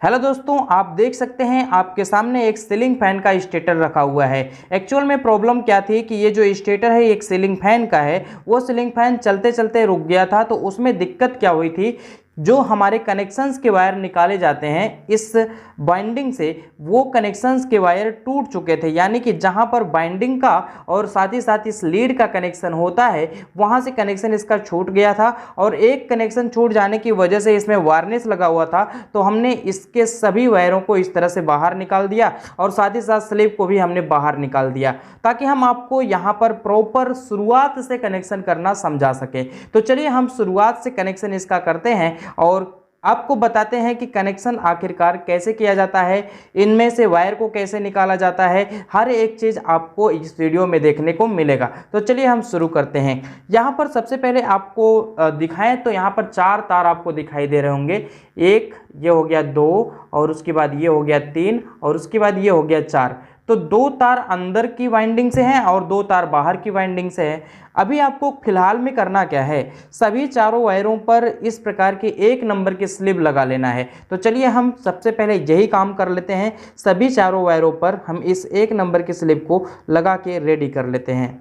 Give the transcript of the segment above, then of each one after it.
Hello दोस्तों, आप देख सकते हैं आपके सामने एक सीलिंग फैन का स्टेटर रखा हुआ है। एक्चुअल में प्रॉब्लम क्या थी कि ये जो स्टेटर है एक सीलिंग फैन का है। वो सीलिंग फैन चलते चलते रुक गया था। तो उसमें दिक्कत क्या हुई थी, जो हमारे कनेक्शंस के वायर निकाले जाते हैं इस बाइंडिंग से, वो कनेक्शंस के वायर टूट चुके थे। यानी कि जहां पर बाइंडिंग का और साथ ही साथ इस लीड का कनेक्शन होता है, वहां से कनेक्शन इसका छूट गया था। और एक कनेक्शन छूट जाने की वजह से इसमें वार्निश लगा हुआ था। तो हमने इसके सभी वायरों को इस तरह से बाहर निकाल दिया और साथ ही साथ स्लीव को भी हमने बाहर निकाल दिया, ताकि हम आपको यहां पर प्रॉपर शुरुआत से कनेक्शन करना समझा सके। तो चलिए हम शुरुआत से कनेक्शन इसका करते हैं और आपको बताते हैं कि कनेक्शन आखिरकार कैसे किया जाता है, इनमें से वायर को कैसे निकाला जाता है। हर एक चीज़ आपको इस वीडियो में देखने को मिलेगा। तो चलिए हम शुरू करते हैं। यहाँ पर सबसे पहले आपको दिखाएं तो यहाँ पर 4 तार आपको दिखाई दे रहे होंगे। एक ये हो गया 2, और उसके बाद ये हो गया 3, और उसके बाद ये हो गया 4। तो 2 तार अंदर की वाइंडिंग से हैं और 2 तार बाहर की वाइंडिंग से हैं। अभी आपको फिलहाल में करना क्या है, सभी चारों वायरों पर इस प्रकार की 1 नंबर की स्लिप लगा लेना है। तो चलिए हम सबसे पहले यही काम कर लेते हैं। सभी चारों वायरों पर हम इस 1 नंबर की स्लिप को लगा के रेडी कर लेते हैं।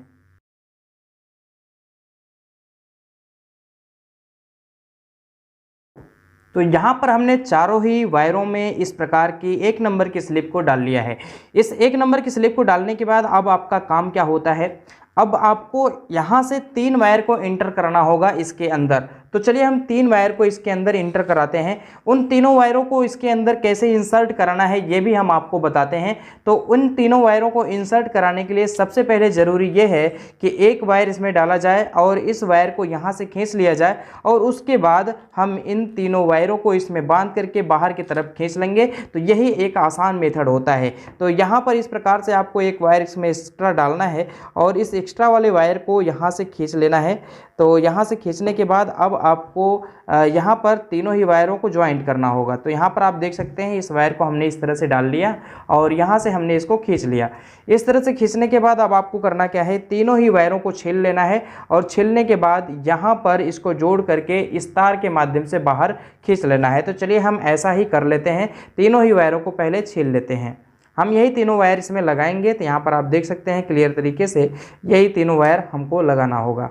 तो यहाँ पर हमने चारों ही वायरों में इस प्रकार की 1 नंबर की स्लिप को डाल लिया है। इस 1 नंबर की स्लिप को डालने के बाद अब आपका काम क्या होता है, अब आपको यहाँ से 3 वायर को इंटर करना होगा इसके अंदर। तो चलिए हम 3 वायर को इसके अंदर इंटर कराते हैं। उन तीनों वायरों को इसके अंदर कैसे इंसर्ट कराना है ये भी हम आपको बताते हैं। तो उन तीनों वायरों को इंसर्ट कराने के लिए सबसे पहले ज़रूरी ये है कि एक वायर इसमें डाला जाए और इस वायर को यहाँ से खींच लिया जाए, और उसके बाद हम इन तीनों वायरों को इसमें बांध करके बाहर की तरफ खींच लेंगे। तो यही एक आसान मेथड होता है। तो यहाँ पर इस प्रकार से आपको एक वायर इसमें एक्स्ट्रा डालना है और इस एक्स्ट्रा वाले वायर को यहाँ से खींच लेना है। तो यहाँ से खींचने के बाद अब आपको यहाँ पर तीनों ही वायरों को ज्वाइंट करना होगा। तो यहाँ पर आप देख सकते हैं इस वायर को हमने इस तरह से डाल लिया और यहाँ से हमने इसको खींच लिया। इस तरह से खींचने के बाद अब आपको करना क्या है, तीनों ही वायरों को छील लेना है और छीलने के बाद यहाँ पर इसको जोड़ करके इस तार के माध्यम से बाहर खींच लेना है। तो चलिए हम ऐसा ही कर लेते हैं, तीनों ही वायरों को पहले छील लेते हैं। हम यही तीनों वायर इसमें लगाएंगे। तो यहाँ पर आप देख सकते हैं क्लियर तरीके से यही तीनों वायर हमको लगाना होगा।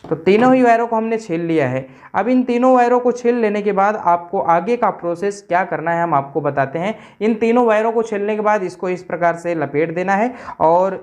तो तीनों ही वायरों को हमने छील लिया है। अब इन तीनों वायरों को छील लेने के बाद आपको आगे का प्रोसेस क्या करना है हम आपको बताते हैं। इन तीनों वायरों को छीलने के बाद इसको इस प्रकार से लपेट देना है और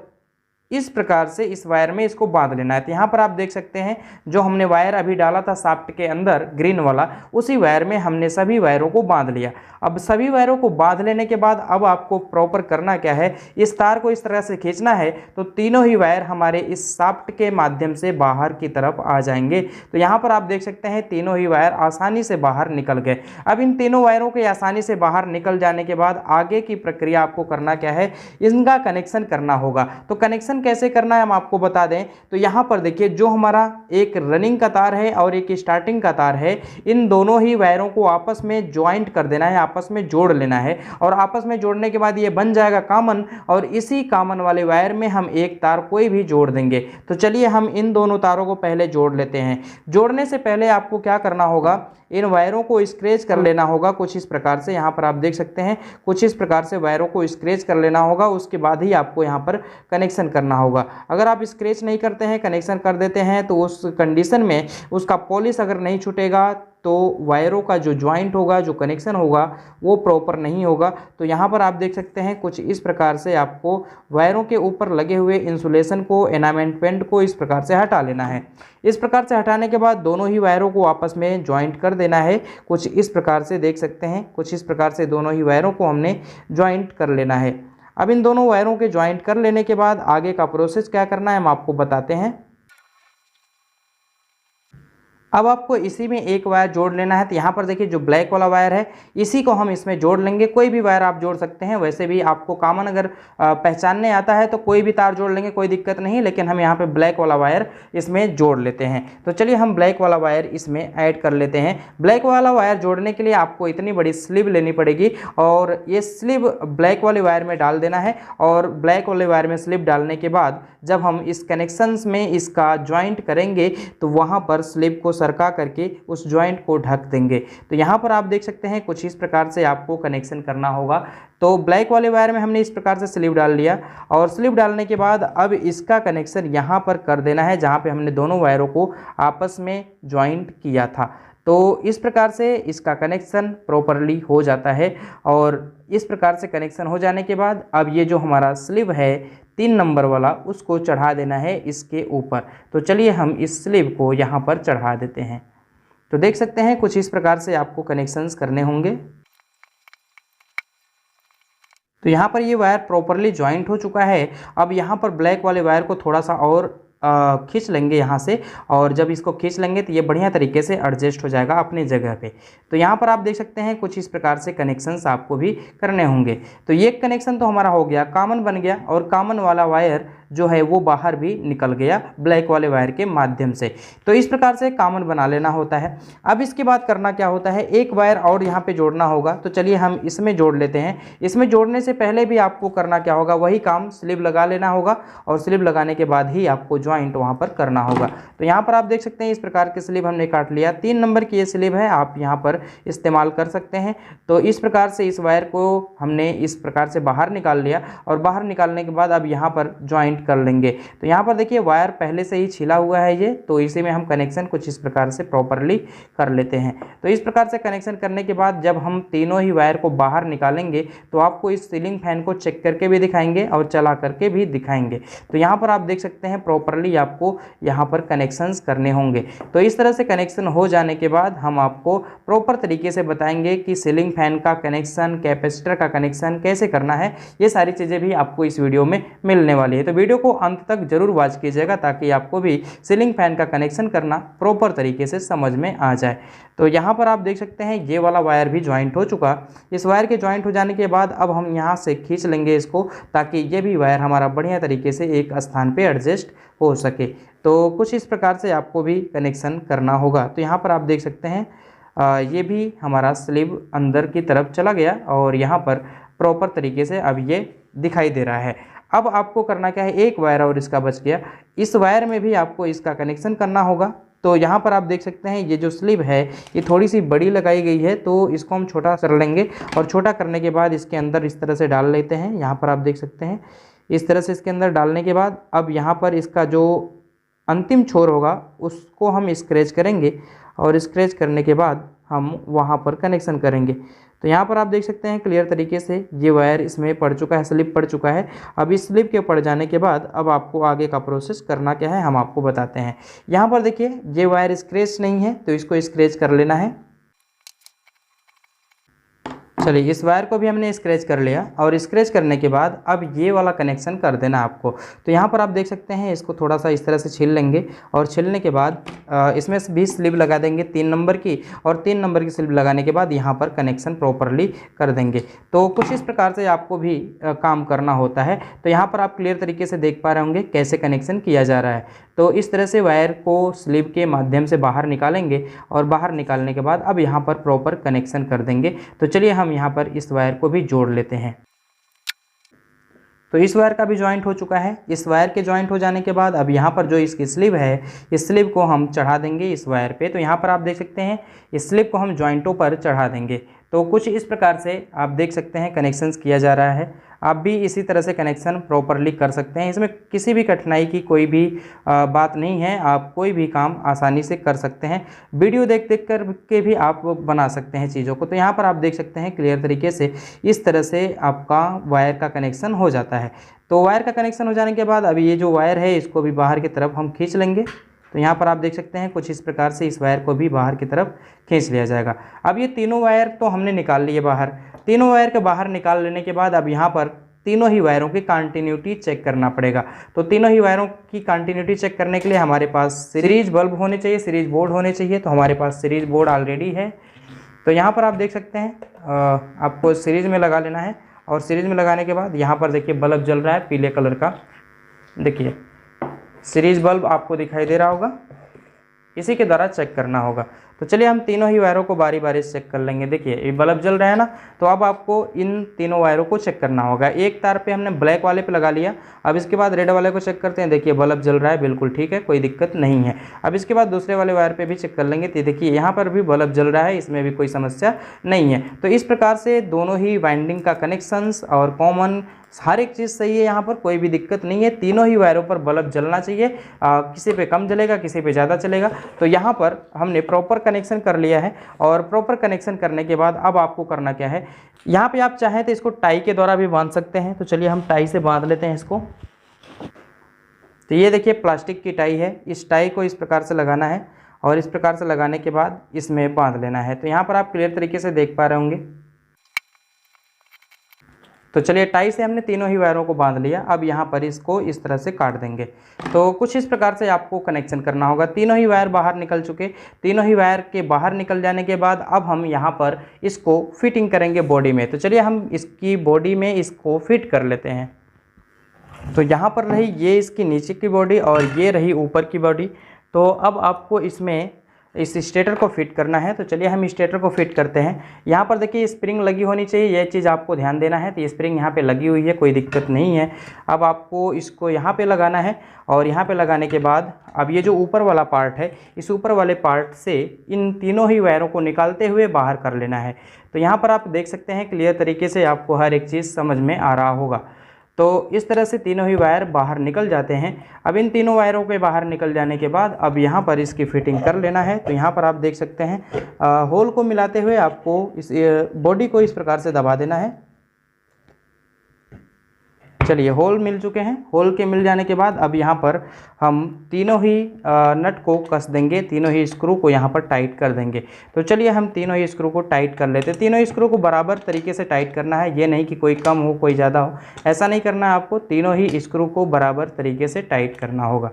इस प्रकार से इस वायर में इसको बांध लेना है। तो यहाँ पर आप देख सकते हैं जो हमने वायर अभी डाला था शाफ्ट के अंदर ग्रीन वाला, उसी वायर में हमने सभी वायरों को बांध लिया। अब सभी वायरों को बांध लेने के बाद अब आपको प्रॉपर करना क्या है, इस तार को इस तरह से खींचना है तो तीनों ही वायर हमारे इस शाफ्ट के माध्यम से बाहर की तरफ आ जाएंगे। तो यहाँ पर आप देख सकते हैं तीनों ही वायर आसानी से बाहर निकल गए। अब इन तीनों वायरों के आसानी से बाहर निकल जाने के बाद आगे की प्रक्रिया आपको करना क्या है, इनका कनेक्शन करना होगा। तो कनेक्शन कैसे करना है हम आपको बता दें। तो यहाँ पर देखिए जो हमारा एक रनिंग का तार है और एक स्टार्टिंग का तार है, इन दोनों ही वायरों को आपस में ज्वाइंट कर देना है, आपस में जोड़ लेना है। और आपस में जोड़ने के बाद ये बन जाएगा कॉमन, और इसी कॉमन वाले वायर में हम एक तार कोई भी जोड़ देंगे। तो चलिए हम इन दोनों तारों को पहले जोड़ लेते हैं। जोड़ने से पहले आपको क्या करना होगा, इन वायरों को स्क्रैच कर लेना होगा कुछ इस प्रकार से। यहाँ पर आप देख सकते हैं कुछ इस प्रकार से वायरों को स्क्रैच कर लेना होगा, उसके बाद ही आपको यहाँ पर कनेक्शन करना होगा। अगर आप स्क्रैच नहीं करते हैं, कनेक्शन कर देते हैं, तो उस कंडीशन में उसका पॉलिश अगर नहीं छूटेगा तो वायरों का जो ज्वाइंट होगा, जो कनेक्शन होगा, वो प्रॉपर नहीं होगा। तो यहाँ पर आप देख सकते हैं कुछ इस प्रकार से आपको वायरों के ऊपर लगे हुए इंसुलेशन को, एनामेंटमेंट को इस प्रकार से हटा लेना है। इस प्रकार से हटाने के बाद दोनों ही वायरों को आपस में ज्वाइंट कर देना है। कुछ इस प्रकार से देख सकते हैं, कुछ इस प्रकार से दोनों ही वायरों को हमने ज्वाइंट कर लेना है। अब इन दोनों वायरों के ज्वाइंट कर लेने के बाद आगे का प्रोसेस क्या करना है हम आपको बताते हैं। अब आपको इसी में एक वायर जोड़ लेना है। तो यहाँ पर देखिए जो ब्लैक वाला वायर है, इसी को हम इसमें जोड़ लेंगे। कोई भी वायर आप जोड़ सकते हैं, वैसे भी आपको कॉमन अगर पहचानने आता है तो कोई भी तार जोड़ लेंगे, कोई दिक्कत नहीं। लेकिन हम यहाँ पे ब्लैक वाला वायर इसमें जोड़ लेते हैं। तो चलिए हम ब्लैक वाला वायर इसमें ऐड कर लेते हैं। ब्लैक वाला वायर जोड़ने के लिए आपको इतनी बड़ी स्लीव लेनी पड़ेगी और ये स्लीव ब्लैक वाले वायर में डाल देना है। और ब्लैक वाले वायर में स्लीव डालने के बाद जब हम इस कनेक्शंस में इसका ज्वाइंट करेंगे तो वहाँ पर स्लीव को सरका करके उस जॉइंट को ढक देंगे। तो यहाँ पर आप देख सकते हैं कुछ इस प्रकार से आपको कनेक्शन करना होगा। तो ब्लैक वाले वायर में हमने इस प्रकार से स्लिप डाल लिया और स्लिप डालने के बाद अब इसका कनेक्शन यहाँ पर कर देना है जहाँ पे हमने दोनों वायरों को आपस में ज्वाइंट किया था। तो इस प्रकार से इसका कनेक्शन प्रॉपरली हो जाता है और इस प्रकार से कनेक्शन हो जाने के बाद अब ये जो हमारा स्लिप है 3 नंबर वाला उसको चढ़ा देना है इसके ऊपर। तो चलिए हम इस स्लिप को यहाँ पर चढ़ा देते हैं। तो देख सकते हैं कुछ इस प्रकार से आपको कनेक्शंस करने होंगे। तो यहाँ पर ये वायर प्रॉपरली ज्वाइंट हो चुका है। अब यहाँ पर ब्लैक वाले वायर को थोड़ा सा और खींच लेंगे यहाँ से, और जब इसको खींच लेंगे तो ये बढ़िया तरीके से एडजस्ट हो जाएगा अपनी जगह पे। तो यहाँ पर आप देख सकते हैं कुछ इस प्रकार से कनेक्शंस आपको भी करने होंगे। तो ये कनेक्शन तो हमारा हो गया, कॉमन बन गया, और कॉमन वाला वायर जो है वो बाहर भी निकल गया ब्लैक वाले वायर के माध्यम से। तो इस प्रकार से कॉमन बना लेना होता है। अब इसके बाद करना क्या होता है, एक वायर और यहाँ पे जोड़ना होगा। तो चलिए हम इसमें जोड़ लेते हैं। इसमें जोड़ने से पहले भी आपको करना क्या होगा, वही काम, स्लिप लगा लेना होगा और स्लिप लगाने के बाद ही आपको ज्वाइंट वहाँ पर करना होगा। तो यहाँ पर आप देख सकते हैं इस प्रकार की स्लिप हमने काट लिया। 3 नंबर की ये स्लिप है, आप यहाँ पर इस्तेमाल कर सकते हैं। तो इस प्रकार से इस वायर को हमने इस प्रकार से बाहर निकाल लिया और बाहर निकालने के बाद अब यहाँ पर ज्वाइंट कर लेंगे। तो यहाँ पर देखिए वायर पहले से ही छिला हुआ है ये, तो इसी में हम कनेक्शन कुछ इस प्रकार से प्रॉपरली कर लेते हैं। तो इस प्रकार से कनेक्शन करने के बाद जब हम तीनों ही वायर को बाहर निकालेंगे तो आपको इस सीलिंग फैन को चेक करके भी दिखाएंगे और चला करके भी दिखाएंगे। तो यहाँ पर आप देख सकते हैं प्रॉपरली आपको यहाँ पर कनेक्शंस करने होंगे। तो इस तरह से कनेक्शन हो जाने के बाद हम आपको प्रॉपर तरीके से बताएंगे कि सीलिंग फैन का कनेक्शन, कैपेसिटर का कनेक्शन कैसे करना है। ये सारी चीज़ें भी आपको इस वीडियो में मिलने वाली है। तो वीडियो को अंत तक जरूर वॉच कीजिएगा ताकि आपको भी सीलिंग फैन का कनेक्शन करना प्रॉपर तरीके से समझ में आ जाए। तो यहाँ पर आप देख सकते हैं ये वाला वायर भी ज्वाइंट हो चुका। इस वायर के ज्वाइंट हो जाने के बाद अब हम यहाँ से खींच लेंगे इसको ताकि ये भी वायर हमारा बढ़िया तरीके से एक स्थान पे एडजस्ट हो सके। तो कुछ इस प्रकार से आपको भी कनेक्शन करना होगा। तो यहाँ पर आप देख सकते हैं ये भी हमारा स्लिप अंदर की तरफ चला गया और यहाँ पर प्रॉपर तरीके से अब ये दिखाई दे रहा है। अब आपको करना क्या है, एक वायर और इसका बच गया, इस वायर में भी आपको इसका कनेक्शन करना होगा। तो यहाँ पर आप देख सकते हैं ये जो स्लिप है ये थोड़ी सी बड़ी लगाई गई है, तो इसको हम छोटा कर लेंगे और छोटा करने के बाद इसके अंदर इस तरह से डाल लेते हैं। यहाँ पर आप देख सकते हैं इस तरह से इसके अंदर डालने के बाद अब यहाँ पर इसका जो अंतिम छोर होगा उसको हम स्क्रैच करेंगे और स्क्रैच करने के बाद हम वहाँ पर कनेक्शन करेंगे। तो यहाँ पर आप देख सकते हैं क्लियर तरीके से ये वायर इसमें पड़ चुका है, स्लिप पड़ चुका है। अब इस स्लिप के पड़ जाने के बाद अब आपको आगे का प्रोसेस करना क्या है हम आपको बताते हैं। यहाँ पर देखिए ये वायर स्क्रैच नहीं है तो इसको स्क्रैच कर लेना है। चलिए इस वायर को भी हमने स्क्रैच कर लिया और स्क्रैच करने के बाद अब ये वाला कनेक्शन कर देना आपको। तो यहाँ पर आप देख सकते हैं इसको थोड़ा सा इस तरह से छील लेंगे और छीलने के बाद इसमें भी स्लिप लगा देंगे 3 नंबर की, और 3 नंबर की स्लिप लगाने के बाद यहाँ पर कनेक्शन प्रॉपरली कर देंगे। तो कुछ इस प्रकार से आपको भी काम करना होता है। तो यहाँ पर आप क्लियर तरीके से देख पा रहे होंगे कैसे कनेक्शन किया जा रहा है। तो इस तरह से वायर को स्लिप के माध्यम से बाहर निकालेंगे और बाहर निकालने के बाद अब यहाँ पर प्रॉपर कनेक्शन कर देंगे। तो चलिए हम यहाँ पर इस वायर को भी जोड़ लेते हैं। तो इस वायर का भी जॉइंट हो चुका है। इस वायर के जॉइंट हो जाने के बाद अब यहाँ पर जो इसकी स्लिप है इस स्लिप को हम चढ़ा देंगे इस वायर पे। तो यहाँ पर आप देख सकते हैं इस स्लिप को हम जॉइंटों पर चढ़ा देंगे। तो कुछ इस प्रकार से आप देख सकते हैं कनेक्शंस किया जा रहा है। आप भी इसी तरह से कनेक्शन प्रॉपरली कर सकते हैं। इसमें किसी भी कठिनाई की कोई भी बात नहीं है, आप कोई भी काम आसानी से कर सकते हैं। वीडियो देख देख कर के भी आप बना सकते हैं चीज़ों को। तो यहाँ पर आप देख सकते हैं क्लियर तरीके से इस तरह से आपका वायर का कनेक्शन हो जाता है। तो वायर का कनेक्शन हो जाने के बाद अब ये जो वायर है इसको भी बाहर की तरफ हम खींच लेंगे। तो यहाँ पर आप देख सकते हैं कुछ इस प्रकार से इस वायर को भी बाहर की तरफ खींच लिया जाएगा। अब ये तीनों वायर तो हमने निकाल लिए बाहर। तीनों वायर के बाहर निकाल लेने के बाद अब यहाँ पर तीनों ही वायरों की कंटिन्यूटी चेक करना पड़ेगा। तो तीनों ही वायरों की कंटिन्यूटी चेक करने के लिए हमारे पास सीरीज बल्ब होने चाहिए, सीरीज बोर्ड होने चाहिए। तो हमारे पास सीरीज बोर्ड ऑलरेडी है। तो यहाँ पर आप देख सकते हैं आपको सीरीज में लगा लेना है और सीरीज में लगाने के बाद यहाँ पर देखिए बल्ब जल रहा है पीले कलर का। देखिए सीरीज बल्ब आपको दिखाई दे रहा होगा, इसी के द्वारा चेक करना होगा। तो चलिए हम तीनों ही वायरों को बारी बारी से चेक कर लेंगे। देखिए ये बल्ब जल रहा है ना, तो अब आपको इन तीनों वायरों को चेक करना होगा। एक तार पे हमने ब्लैक वाले पे लगा लिया, अब इसके बाद रेड वाले को चेक करते हैं। देखिए बल्ब जल रहा है, बिल्कुल ठीक है, कोई दिक्कत नहीं है। अब इसके बाद दूसरे वाले वायर पे भी चेक कर लेंगे, तो देखिए यहाँ पर भी बल्ब जल रहा है, इसमें भी कोई समस्या नहीं है। तो इस प्रकार से दोनों ही वाइंडिंग का कनेक्शंस और कॉमन हर एक चीज़ सही है, यहाँ पर कोई भी दिक्कत नहीं है। तीनों ही वायरों पर बल्ब जलना चाहिए, किसी पे कम जलेगा, किसी पे ज़्यादा चलेगा। तो यहाँ पर हमने प्रॉपर कनेक्शन कर लिया है, और प्रॉपर कनेक्शन करने के बाद अब आपको करना क्या है, यहाँ पे आप चाहें तो इसको टाई के द्वारा भी बांध सकते हैं। तो चलिए हम टाई से बांध लेते हैं इसको। तो ये देखिए प्लास्टिक की टाई है, इस टाई को इस प्रकार से लगाना है, और इस प्रकार से लगाने के बाद इसमें बांध लेना है। तो यहाँ पर आप क्लियर तरीके से देख पा रहे होंगे। तो चलिए टाई से हमने तीनों ही वायरों को बांध लिया। अब यहाँ पर इसको इस तरह से काट देंगे। तो कुछ इस प्रकार से आपको कनेक्शन करना होगा। तीनों ही वायर बाहर निकल चुके। तीनों ही वायर के बाहर निकल जाने के बाद अब हम यहाँ पर इसको फिटिंग करेंगे बॉडी में। तो चलिए हम इसकी बॉडी में इसको फिट कर लेते हैं। तो यहाँ पर रही ये इसकी नीचे की बॉडी और ये रही ऊपर की बॉडी। तो अब आपको इसमें इस स्टेटर को फिट करना है। तो चलिए हम स्टेटर को फिट करते हैं। यहाँ पर देखिए स्प्रिंग लगी होनी चाहिए, यह चीज़ आपको ध्यान देना है। तो ये स्प्रिंग यहाँ पे लगी हुई है, कोई दिक्कत नहीं है। अब आपको इसको यहाँ पे लगाना है, और यहाँ पे लगाने के बाद अब ये जो ऊपर वाला पार्ट है, इस ऊपर वाले पार्ट से इन तीनों ही वायरों को निकालते हुए बाहर कर लेना है। तो यहाँ पर आप देख सकते हैं क्लियर तरीके से आपको हर एक चीज़ समझ में आ रहा होगा। तो इस तरह से तीनों ही वायर बाहर निकल जाते हैं। अब इन तीनों वायरों के बाहर निकल जाने के बाद अब यहाँ पर इसकी फिटिंग कर लेना है। तो यहाँ पर आप देख सकते हैं होल को मिलाते हुए आपको इस बॉडी को इस प्रकार से दबा देना है। चलिए होल मिल चुके हैं। होल के मिल जाने के बाद अब यहाँ पर हम तीनों ही नट को कस देंगे, तीनों ही स्क्रू को यहाँ पर टाइट कर देंगे। तो चलिए हम तीनों ही स्क्रू को टाइट कर लेते हैं। तीनों ही स्क्रू को बराबर तरीके से टाइट करना है, ये नहीं कि कोई कम हो कोई ज़्यादा हो, ऐसा नहीं करना है आपको। तीनों ही स्क्रू को बराबर तरीके से टाइट करना होगा।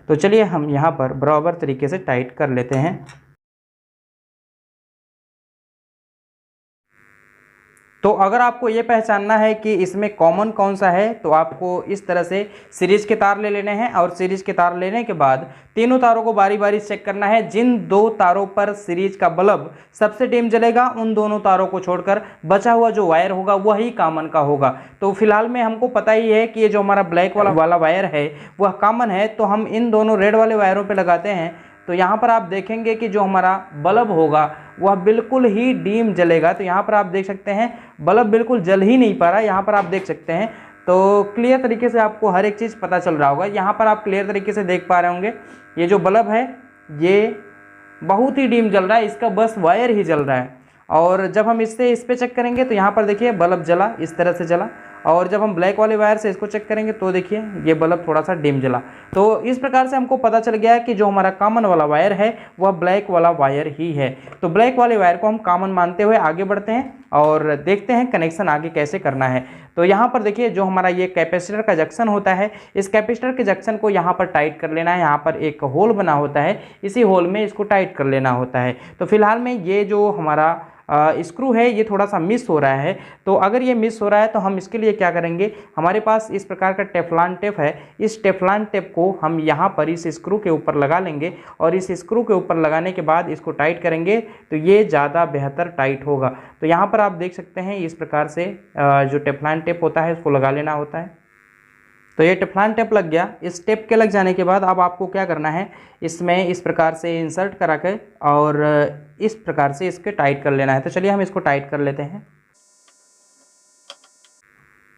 तो चलिए हम यहाँ पर बराबर तरीके से टाइट कर लेते हैं। तो अगर आपको ये पहचानना है कि इसमें कॉमन कौन सा है, तो आपको इस तरह से सीरीज के तार ले लेने हैं, और सीरीज के तार लेने के बाद तीनों तारों को बारी बारी चेक करना है। जिन दो तारों पर सीरीज का बल्ब सबसे डिम जलेगा, उन दोनों तारों को छोड़कर बचा हुआ जो वायर होगा वही कॉमन का होगा। तो फिलहाल में हमको पता ही है कि ये जो हमारा ब्लैक वाला वायर है वह कॉमन है, तो हम इन दोनों रेड वाले वायरों पर लगाते हैं। तो यहाँ पर आप देखेंगे कि जो हमारा बल्ब होगा वह बिल्कुल ही डीम जलेगा। तो यहाँ पर आप देख सकते हैं बल्ब बिल्कुल जल ही नहीं पा रहा है, यहाँ पर आप देख सकते हैं। तो क्लियर तरीके से आपको हर एक चीज़ पता चल रहा होगा। यहाँ पर आप क्लियर तरीके से देख पा रहे होंगे ये जो बल्ब है ये बहुत ही डीम जल रहा है, इसका बस वायर ही जल रहा है। और जब हम इससे इस पर चेक करेंगे तो यहाँ पर देखिए बल्ब जला, इस तरह से जला। और जब हम ब्लैक वाले वायर से इसको चेक करेंगे तो देखिए ये बल्ब थोड़ा सा डिम जला। तो इस प्रकार से हमको पता चल गया कि जो हमारा कॉमन वाला वायर है वह ब्लैक वाला वायर ही है। तो ब्लैक वाले वायर को हम कॉमन मानते हुए आगे बढ़ते हैं और देखते हैं कनेक्शन आगे कैसे करना है। तो यहाँ पर देखिए जो हमारा ये कैपेसिटर का जंक्शन होता है, इस कैपेसिटर के जंक्शन को यहाँ पर टाइट कर लेना है। यहाँ पर एक होल बना होता है, इसी होल में इसको टाइट कर लेना होता है। तो फिलहाल में ये जो हमारा स्क्रू है ये थोड़ा सा मिस हो रहा है। तो अगर ये मिस हो रहा है तो हम इसके लिए क्या करेंगे, हमारे पास इस प्रकार का टेफ्लॉन टेप है, इस टेफ्लॉन टेप को हम यहाँ पर इस स्क्रू के ऊपर लगा लेंगे, और इस स्क्रू के ऊपर लगाने के बाद इसको टाइट करेंगे तो ये ज़्यादा बेहतर टाइट होगा। तो यहाँ पर आप देख सकते हैं इस प्रकार से जो टेफ्लॉन टेप होता है उसको लगा लेना होता है। तो ये टेफ्लॉन टेप लग गया। इस टेप के लग जाने के बाद अब आपको क्या करना है, इसमें इस प्रकार से इंसर्ट करा के और इस प्रकार से इसके टाइट कर लेना है। तो चलिए हम इसको टाइट कर लेते हैं।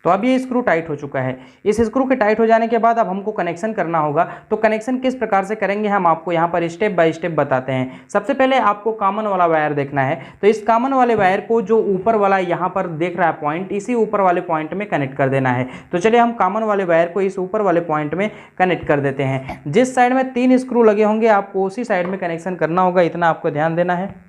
तो अब ये स्क्रू टाइट हो चुका है। इस स्क्रू के टाइट हो जाने के बाद अब हमको कनेक्शन करना होगा। तो कनेक्शन किस प्रकार से करेंगे हम आपको यहाँ पर स्टेप बाय स्टेप बताते हैं। सबसे पहले आपको कॉमन वाला वायर देखना है। तो इस कॉमन वाले वायर को जो ऊपर वाला यहाँ पर देख रहा है पॉइंट, इसी ऊपर वाले पॉइंट में कनेक्ट कर देना है। तो चलिए हम कॉमन वाले वायर को इस ऊपर वाले पॉइंट में कनेक्ट कर देते हैं। जिस साइड में 3 स्क्रू लगे होंगे आपको उसी साइड में कनेक्शन करना होगा, इतना आपको ध्यान देना है।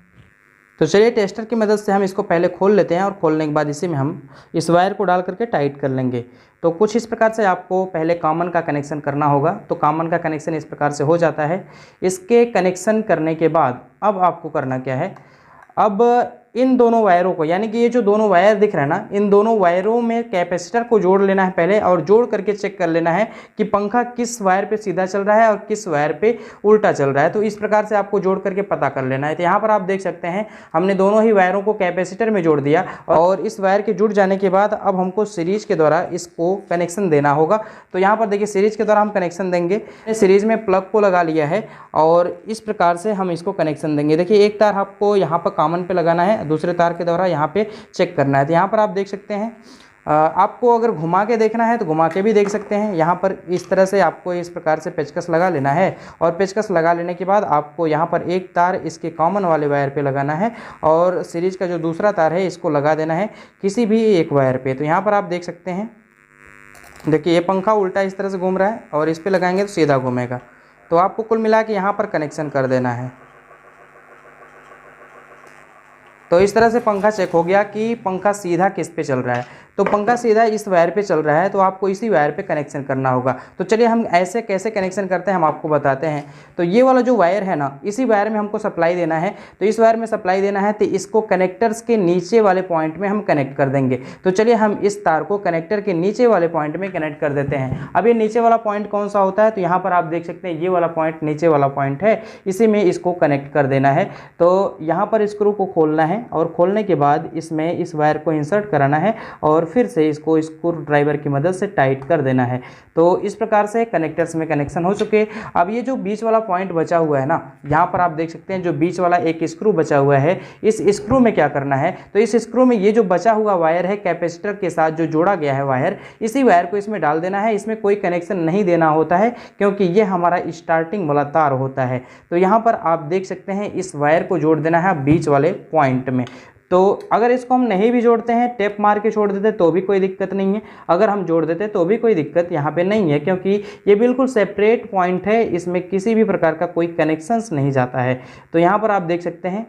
तो चलिए टेस्टर की मदद से हम इसको पहले खोल लेते हैं, और खोलने के बाद इसी में हम इस वायर को डाल करके टाइट कर लेंगे। तो कुछ इस प्रकार से आपको पहले कॉमन का कनेक्शन करना होगा। तो कॉमन का कनेक्शन इस प्रकार से हो जाता है। इसके कनेक्शन करने के बाद अब आपको करना क्या है, अब इन दोनों वायरों को, यानी कि ये जो दोनों वायर दिख रहा है ना, इन दोनों वायरों में कैपेसिटर को जोड़ लेना है पहले, और जोड़ करके चेक कर लेना है कि पंखा किस वायर पे सीधा चल रहा है और किस वायर पे उल्टा चल रहा है। तो इस प्रकार से आपको जोड़ करके पता कर लेना है। तो यहाँ पर आप देख सकते हैं हमने दोनों ही वायरों को कैपेसिटर में जोड़ दिया, और इस वायर के जुड़ जाने के बाद अब हमको सीरीज के द्वारा इसको कनेक्शन देना होगा। तो यहाँ पर देखिए सीरीज के द्वारा हम कनेक्शन देंगे। सीरीज में प्लग को लगा लिया है और इस प्रकार से हम इसको कनेक्शन देंगे। देखिए एक तार आपको यहाँ पर कॉमन पे लगाना है, दूसरे तार के द्वारा यहाँ पे चेक करना है। तो यहाँ पर आप देख सकते हैं, आपको अगर घुमा के देखना है तो घुमा के भी देख सकते हैं। यहाँ पर इस तरह से आपको इस प्रकार से पेचकस लगा लेना है, और पेचकस लगा लेने के बाद आपको यहाँ पर एक तार इसके कॉमन वाले वायर पे लगाना है, और सीरीज का जो दूसरा तार है इसको लगा देना है किसी भी एक वायर पे। तो यहाँ पर आप देख सकते हैं, देखिए ये पंखा उल्टा इस तरह से घूम रहा है, और इस पर लगाएंगे तो सीधा घूमेगा। तो आपको कुल मिला के यहाँ पर कनेक्शन कर देना है। तो इस तरह से पंखा चेक हो गया कि पंखा सीधा किस पे चल रहा है। तो पंखा सीधा इस वायर पे चल रहा है, तो आपको इसी वायर पे कनेक्शन करना होगा। तो चलिए हम ऐसे कैसे कनेक्शन करते हैं हम आपको बताते हैं। तो ये वाला जो वायर है ना, इसी वायर में हमको सप्लाई देना है। तो इस वायर में सप्लाई देना है तो इसको कनेक्टर्स के नीचे वाले पॉइंट में हम कनेक्ट कर देंगे। तो चलिए हम इस तार को कनेक्टर के नीचे वाले पॉइंट में कनेक्ट कर देते हैं। अब ये नीचे वाला पॉइंट कौन सा होता है, तो यहाँ पर आप देख सकते हैं ये वाला पॉइंट नीचे वाला पॉइंट है, इसी में इसको कनेक्ट कर देना है। तो यहाँ पर स्क्रू को खोलना है, और खोलने के बाद इसमें इस वायर को इंसर्ट कराना है, और फिर से इसको स्क्रू ड्राइवर की मदद से टाइट कर देना है। तो इस प्रकार से कनेक्टर्स में कनेक्शन हो चुके। अब ये जो बीच वाला पॉइंट बचा हुआ है ना, यहाँ पर आप देख सकते हैं जो बीच वाला एक स्क्रू बचा हुआ है, इस स्क्रू में क्या करना है, तो इस स्क्रू में ये जो बचा हुआ वायर है कैपेसिटर के साथ जो जोड़ा गया है वायर, इसी वायर को इसमें डाल देना है। इसमें कोई कनेक्शन नहीं देना होता है, क्योंकि ये हमारा स्टार्टिंग वाला तार होता है। तो यहाँ पर आप देख सकते हैं इस वायर को जोड़ देना है बीच वाले पॉइंट में। तो अगर इसको हम नहीं भी जोड़ते हैं, टेप मार के छोड़ देते तो भी कोई दिक्कत नहीं है, अगर हम जोड़ देते तो भी कोई दिक्कत यहाँ पे नहीं है, क्योंकि ये बिल्कुल सेपरेट पॉइंट है, इसमें किसी भी प्रकार का कोई कनेक्शंस नहीं जाता है। तो यहाँ पर आप देख सकते हैं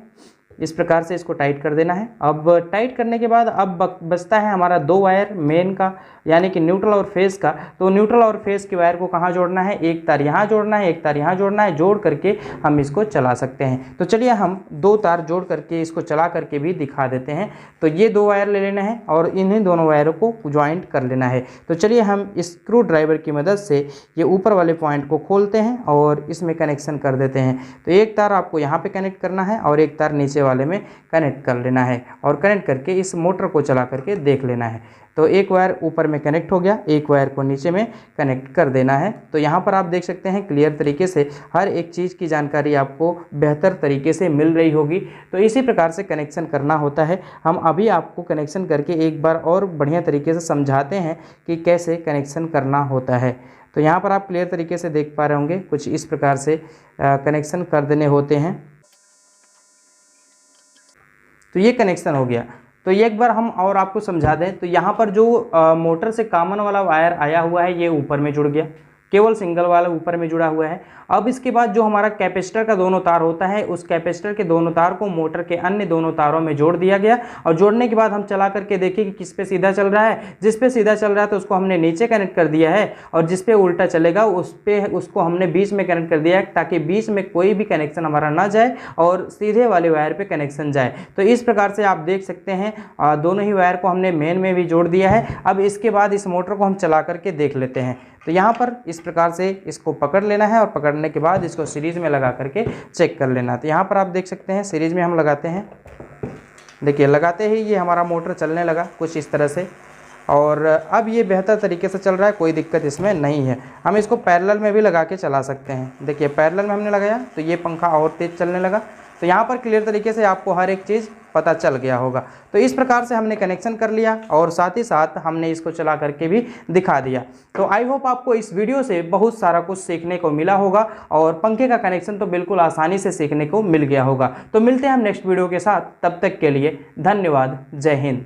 इस प्रकार से इसको टाइट कर देना है। अब टाइट करने के बाद अब बचता है हमारा दो वायर मेन का, यानी कि न्यूट्रल और फेस का। तो न्यूट्रल और फेस के वायर को कहाँ जोड़ना है, एक तार यहाँ जोड़ना है, एक तार यहाँ जोड़ना है, जोड़ करके हम इसको चला सकते हैं। तो चलिए हम दो तार जोड़ करके इसको चला करके भी दिखा देते हैं। तो ये दो वायर ले लेना है और इन्हीं दोनों वायरों को ज्वाइंट कर लेना है। तो चलिए हम स्क्रू ड्राइवर की मदद से ये ऊपर वाले पॉइंट को खोलते हैं और इसमें कनेक्शन कर देते हैं। तो एक तार आपको यहाँ पे कनेक्ट करना है और एक तार नीचे वाले में कनेक्ट कर लेना है, और कनेक्ट करके इस मोटर को चला करके देख लेना है। तो एक वायर ऊपर में कनेक्ट हो गया, एक वायर को नीचे में कनेक्ट कर देना है। तो यहाँ पर आप देख सकते हैं क्लियर तरीके से हर एक चीज़ की जानकारी आपको बेहतर तरीके से मिल रही होगी। तो इसी प्रकार से कनेक्शन करना होता है। हम अभी आपको कनेक्शन करके एक बार और बढ़िया तरीके से समझाते हैं कि कैसे कनेक्शन करना होता है। तो यहाँ पर आप क्लियर तरीके से देख पा रहे होंगे, कुछ इस प्रकार से कनेक्शन कर देने होते हैं। तो ये कनेक्शन हो गया। तो ये एक बार हम और आपको समझा दें, तो यहाँ पर जो मोटर से कॉमन वाला वायर आया हुआ है ये ऊपर में जुड़ गया, केवल सिंगल वाला ऊपर में जुड़ा हुआ है। अब इसके बाद जो हमारा कैपेसिटर का दोनों तार होता है, उस कैपेसिटर के दोनों तार को मोटर के अन्य दोनों तारों में जोड़ दिया गया, और जोड़ने के बाद हम चला करके देखें कि किस पे सीधा चल रहा है। जिस पे सीधा चल रहा है तो उसको हमने नीचे कनेक्ट कर दिया है, और जिस पे उल्टा चलेगा उसको हमने बीच में कनेक्ट कर दिया है, ताकि बीच में कोई भी कनेक्शन हमारा ना जाए और सीधे वाले वायर पे कनेक्शन जाए। तो इस प्रकार से आप देख सकते हैं दोनों ही वायर को हमने मेन में भी जोड़ दिया है। अब इसके बाद इस मोटर को हम चला करके देख लेते हैं। तो यहाँ पर इस प्रकार से इसको पकड़ लेना है, और पकड़ने के बाद इसको सीरीज में लगा करके चेक कर लेना। तो यहाँ पर आप देख सकते हैं सीरीज में हम लगाते हैं, देखिए लगाते ही ये हमारा मोटर चलने लगा कुछ इस तरह से, और अब ये बेहतर तरीके से चल रहा है, कोई दिक्कत इसमें नहीं है। हम इसको पैरेलल में भी लगा के चला सकते हैं। देखिए पैरेलल में हमने लगाया तो ये पंखा और तेज चलने लगा। तो यहाँ पर क्लियर तरीके से आपको हर एक चीज़ पता चल गया होगा। तो इस प्रकार से हमने कनेक्शन कर लिया, और साथ ही साथ हमने इसको चला करके भी दिखा दिया। तो आई होप आपको इस वीडियो से बहुत सारा कुछ सीखने को मिला होगा, और पंखे का कनेक्शन तो बिल्कुल आसानी से सीखने को मिल गया होगा। तो मिलते हैं हम नेक्स्ट वीडियो के साथ, तब तक के लिए धन्यवाद। जय हिंद।